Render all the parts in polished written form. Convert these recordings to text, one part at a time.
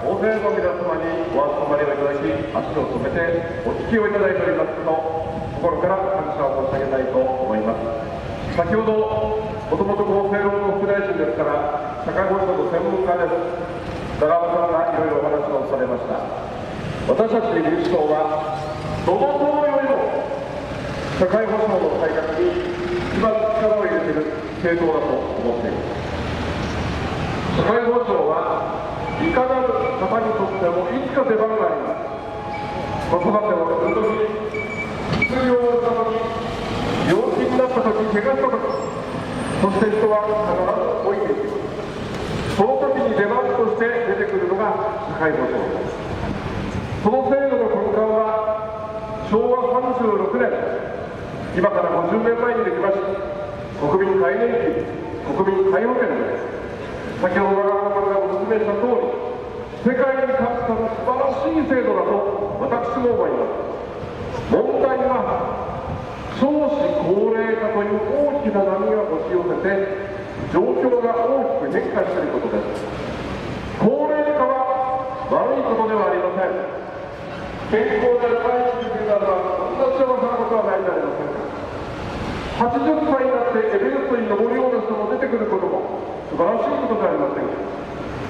大勢の皆様にお集まりをいただき、足を止めてお聞きをいただいておりますこと、心から感謝を申し上げたいと思います。先ほど、もともと厚生労働副大臣ですから、社会保障の専門家です。長濱さんがいろいろお話をされました。私たち民主党は、どの党よりも社会保障の改革に一番力を入れている政党だと思っています。社会保障はいかなる方にとってもいつか出番があります。子育てをするとき、失業をしたとき、病気になったとき、怪我したとき、そして人は必ず老いていきます。その時に出番として出てくるのが社会保障です。その制度の根幹は昭和36年、今から50年前にできました国民皆年金、国民皆保険です。先ほど長濱さんがご説明した通り、世界に勝った素晴らしい制度だと私も思います。問題は少子高齢化という大きな波が押し寄せて、状況が大きく変化していることです。高齢化は悪いことではありません。健康で長生きできるならば、そんな幸せなことはないじゃありませんか。80歳になってエベレストに登るような人も出てくることも素晴らしいことではありませんが、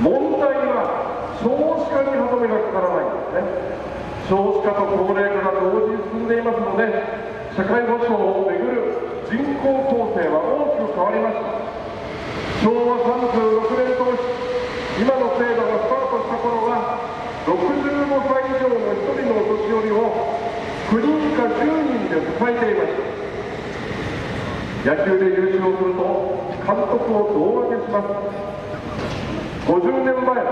問題は少子化に歯止めがかからないんですね。少子化と高齢化が同時に進んでいますので、社会保障をめぐる人口構成は大きく変わりました。昭和36年当時、今の制度がスタートした頃は、65歳以上の1人のお年寄りを9人か10人で支えていました。野球で優勝すると監督を胴上げします。50年前は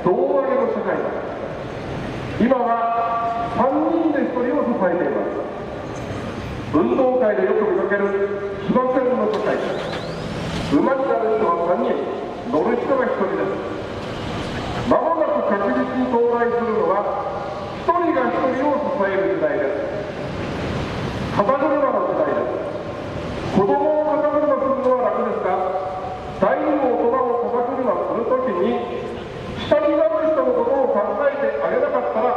胴上げの社会だ。今は3人で1人を支えています。運動会でよく見かける騎馬戦の社会です。馬になる人は3人、乗る人が1人です。まもなく確実に到来するのは、1人が1人を支える時代です。肩車の時代です。子供を肩車するのは楽ですが、大の大人を肩車するときに、下になる人のことを考えてあげなかったら、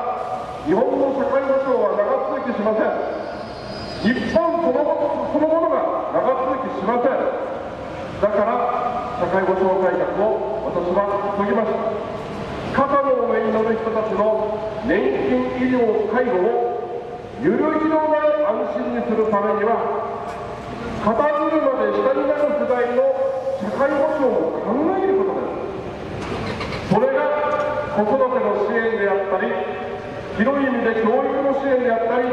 日本の社会保障は長続きしません。日本そのものが長続きしません。だから社会保障改革を私は急ぎました。肩の上に乗る人たちの年金、医療、介護をゆるぎのない安心にするためには、肩車で下になる世代の社会保障を考えることです。それが子育ての支援であったり、広い意味で教育の支援であったり、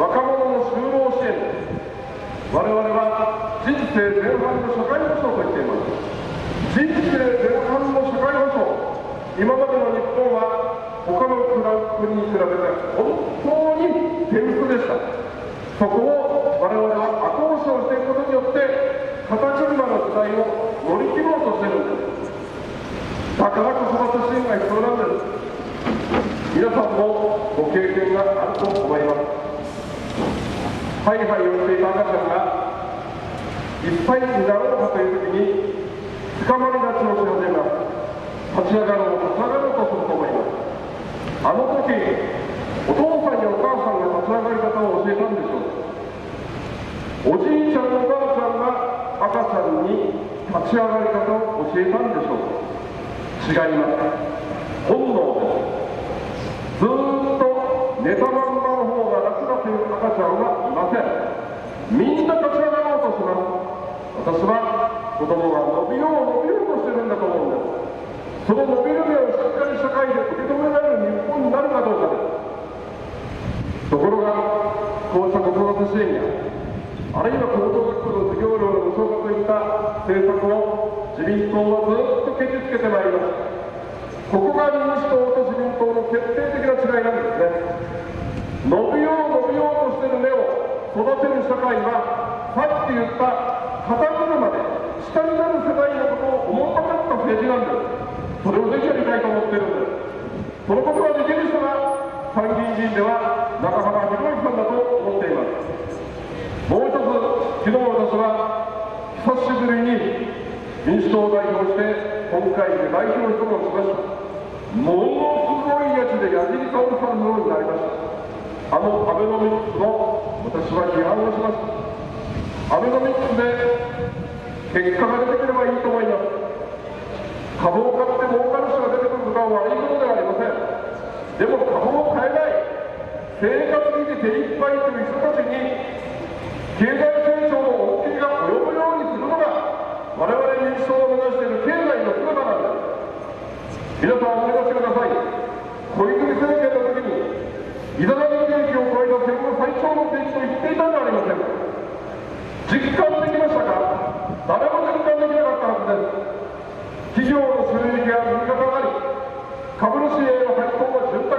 若者の就労支援です。我々は人生前半の社会保障と言っています。人生前半の社会保障、今までの日本は他の国に比べて本当に手薄でした。そこを我々は後押しをしていくことによって、肩車の時代を乗り切ろうとしているんです。だから子育て支援が必要なんです。皆さんもご経験があると思います。ハイハイをしていた赤ちゃんが1歳になろうかというときに捕まり立ちをし始めます。立ち上がろうと下がろうとすると思います。あの時お父さんやお母さんが立ち上がり方を教えたんでしょう。おじいちゃんおばあちゃんが赤ちゃんに立ち上がり方を教えたんでしょう。違います。本能です。ずーっと寝たまんまの方が楽だという赤ちゃんはいません。みんな立ち上がろうとします。私は子供が伸びようとしてるんだと思うんです。その伸びる目をしっかり社会で受け止められる日本になるかどうかです。ところがこうした子育て支援や、あるいは高等学校の授業料の無償化といった政策を自民党はずっとけちつけてまいりました。ここが民主党と自民党の決定的な違いなんですね。伸びようとしている根を育てる社会は、さっき言った肩車で下になる世代のことを思わなかった政治なんです。それをぜひやりたいと思っているんです。そのことができる人が参議院議員では中浜博之さんだと思っています。もう一つ、昨日私は久しぶりに民主党を代表して本会議で代表質問しました。ものすごいやつで矢尻かおるさんのようになりました。アベノミクスの私は批判をしました。アベノミクスで結果が出てくればいいと思います。株を買って儲かる人が出てくることは悪いことではありません。でも株を買えない、生活費で手一杯という人たちに経済成長の恩恵が及ぶようにするのが我々民主党の目指している経済の姿なんです。皆さん思い出してください。小泉政権の時にいざなぎ景気を超えた戦後最長の景気と言っていたんじゃありませんか。実感できましたか。誰も実感できなかったはずです。企業の収益が右肩上がり、株主への配当は潤沢。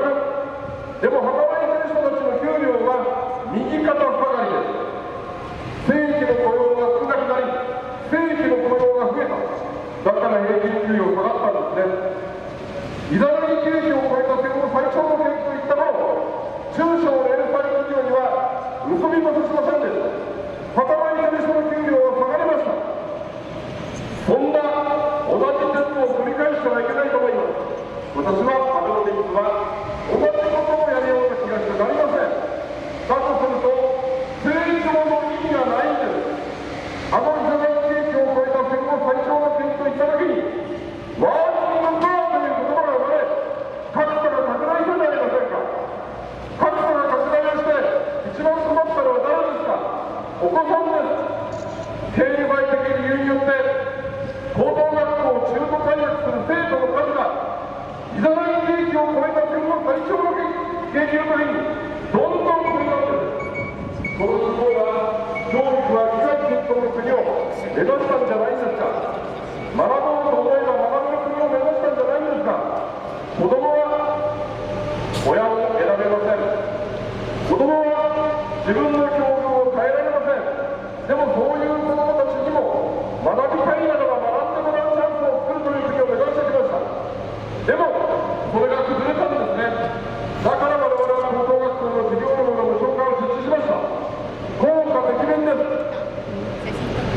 でも働いている人たちの給料は右肩下がりです。正規の雇用が少なくなり、正規の雇用が増えた。だから平均給与下がったんですね。いざなぎ景気を超えた戦後最長の景気といった頃、中小零細企業には結びもしませんでした。働いている人の給料は下がりました。そんな同じ説を繰り返してはいけないと思います。私はアベノミクスは同じことをやるような気がしてなりません。だとすると成長の意味がないんです。いざなぎ景気を超えた戦後最長の景気といっただけにワーキングプアという言葉が生まれ、格差が拡大したじゃありませんか。格差が拡大をして一番困ったのは誰ですか。お子さんです。経済的理由によって高等学校を中途退学する生徒の数がいざなぎ景気を超えた戦後最長の景気の時にどんどん増えたんです。その一方は教育は機械均等の国を目指したんじゃないんですか。学ぼうと思えば学べる国を目指したんじゃないんですか。子供は親を選べません。子供は自分の境遇を変えられません。でもそういう子供たちにも学びたいならば学んでもらうチャンスを作るという国を目指してきました。でもそれが崩れたんですね。だから我々は高等学校の授業料の無償化を実施しました。効果てきめんです。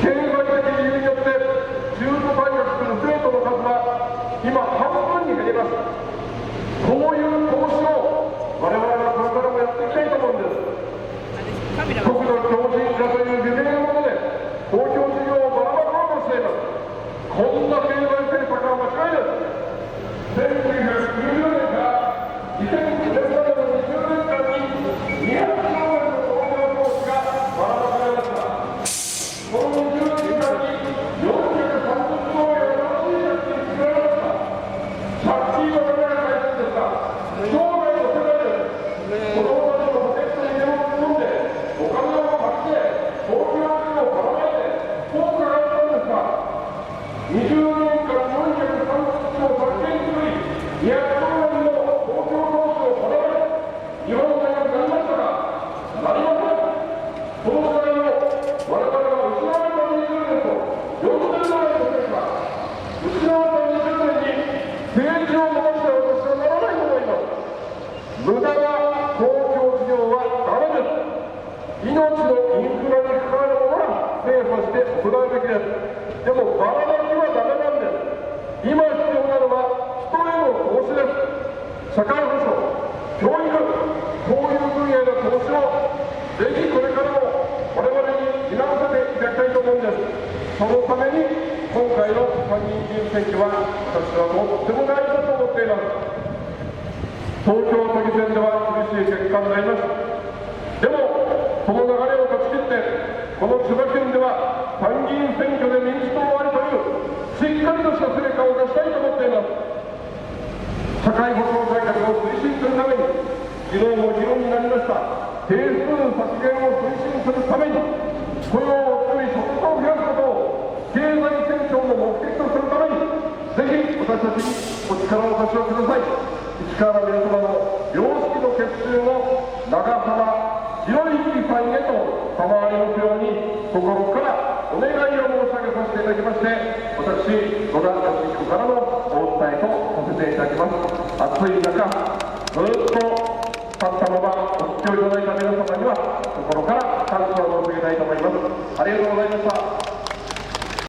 経済的理由によって中途退学する生徒の数は今半分に減りました。こういう投資を我々はこれからもやっていきたいと思うんです。国土強靭化という夢のもので公共事業をばらまこうとしています。こんな経済政策は間違いです。1990年から2009年までの20年間に200兆円の公共投資がばらまかれました。この20年間に430兆円の新しい借金作られました。借金は誰が返すんですか。将来の世代です。子供たちのポケットに手を突っ込んでお金を貸して公共事業をばらまいて効果があったんですか。20年間430兆借金作り200兆円の公共投資をばらまい日本がなりましたか。なりません。その時代を我々は失われた20年と40年前の時ですが、失われた20年に政治を回して私はならないと思います。無駄な公共事業はダメです。命のインフラに関わるものは精査して行うべきです。でもばらまきはダメなんです。今必要なのは人への投資です。社会保障、教育、こういう分野の投資をぜひこれからも我々に担わせていただきたいと思うんです。そのために今回の参議院議員選挙は私はとっても大事だと思っています。東京都議選では厳しい結果になりました。でもその流れを断ち切ってこの千葉県では参議院選挙で民主党ありというしっかりとした成果を出したいと思っています。社会保障改革を推進するために昨日も議論になりました定数削減を推進するために雇用を作り所得を増やすことを経済成長の目的とするためにぜひ私たちにお力をお貸しをください。市川の皆様の良識の結集の長浜広い議会へと賜りますように心からお願いを申し上げさせていただきまして、私野田佳彦からのお伝えとさせていただきます。暑い中ずっと立ったままお聞きをいただいた皆様には心から感謝を申し上げたいと思います。ありがとうございました。